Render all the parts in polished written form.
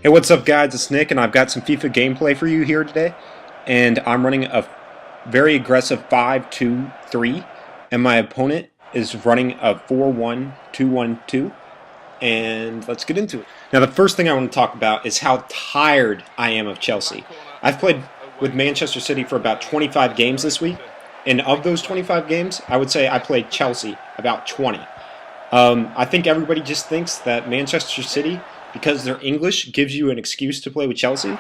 Hey, what's up guys, it's Nick and I've got some FIFA gameplay for you here today, and I'm running a very aggressive 5-2-3 and my opponent is running a 4-1-2-1-2, and let's get into it. Now the first thing I want to talk about is how tired I am of Chelsea. I've played with Manchester City for about 25 games this week, and of those 25 games I would say I played Chelsea about 20. I think everybody just thinks that Manchester City, because they're English, gives you an excuse to play with Chelsea.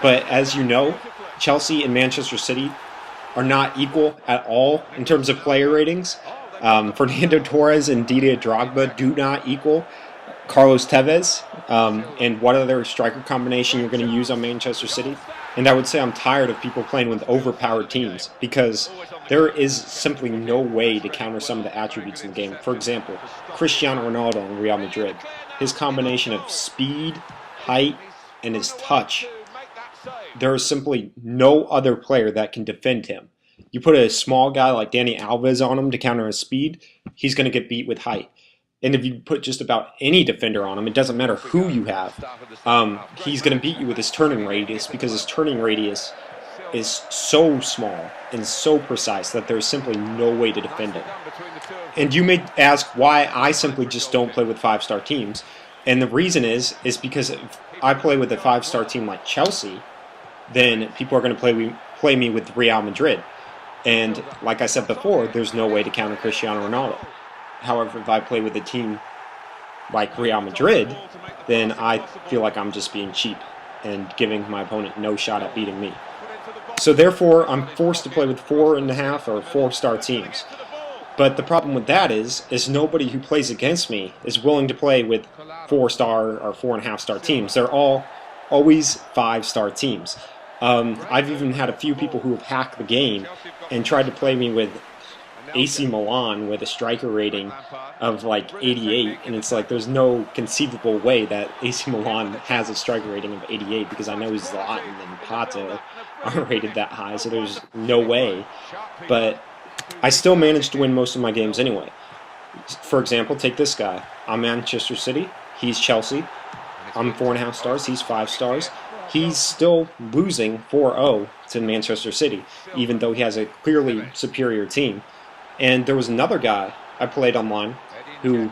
But as you know, Chelsea and Manchester City are not equal at all in terms of player ratings. Fernando Torres and Didier Drogba do not equal Carlos Tevez and what other striker combination you're going to use on Manchester City. And I would say I'm tired of people playing with overpowered teams because there is simply no way to counter some of the attributes in the game. For example, Cristiano Ronaldo in Real Madrid. His combination of speed, height, and his touch, there is simply no other player that can defend him. You put a small guy like Dani Alves on him to counter his speed, he's going to get beat with height. And if you put just about any defender on him, it doesn't matter who you have, he's going to beat you with his turning radius, because his turning radius is so small and so precise that there's simply no way to defend it. And you may ask why I simply just don't play with 5-star teams. And the reason is because if I play with a 5-star team like Chelsea, then people are going to play me with Real Madrid. And like I said before, there's no way to counter Cristiano Ronaldo. However, if I play with a team like Real Madrid, then I feel like I'm just being cheap and giving my opponent no shot at beating me. So therefore, I'm forced to play with 4.5 or 4-star teams. But the problem with that is nobody who plays against me is willing to play with 4-star or 4.5-star teams. They're all always 5-star teams. I've even had a few people who have hacked the game and tried to play me with AC Milan with a striker rating of like 88, and it's like there's no conceivable way that AC Milan has a striker rating of 88, because I know Zlatan and Pato aren't rated that high, so there's no way. But I still managed to win most of my games anyway. For example, take this guy. I'm Manchester City, he's Chelsea. I'm 4.5 stars, he's 5 stars. He's still losing 4-0 to Manchester City, even though he has a clearly superior team. And there was another guy I played online who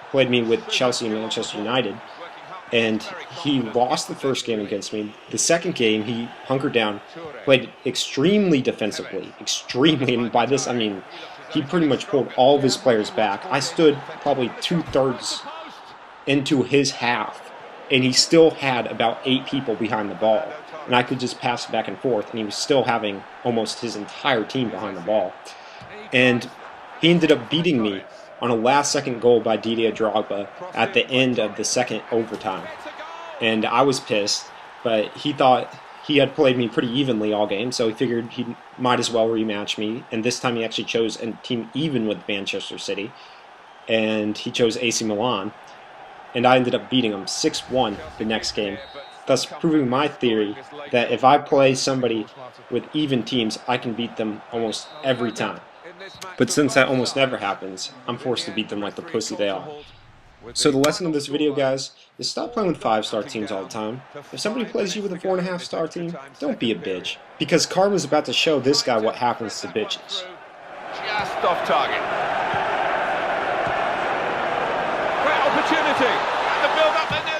played me with Chelsea and Manchester United, and he lost the first game against me. The second game, he hunkered down, played extremely defensively, and by this I mean he pretty much pulled all of his players back. I stood probably 2/3 into his half, and he still had about 8 people behind the ball, and I could just pass back and forth, and he was still having almost his entire team behind the ball. And he ended up beating me on a last-second goal by Didier Drogba at the end of the second overtime. And I was pissed, but he thought he had played me pretty evenly all game, so he figured he might as well rematch me. And this time he actually chose a team even with Manchester City, and he chose AC Milan. And I ended up beating him 6-1 the next game, thus proving my theory that if I play somebody with even teams, I can beat them almost every time. But since that almost never happens, I'm forced to beat them like the pussy they are. So the lesson of this video, guys, is stop playing with 5-star teams all the time. If somebody plays you with a 4.5-star team, don't be a bitch, because karma's about to show this guy what happens to bitches. Just off target. Great opportunity, and the build-up.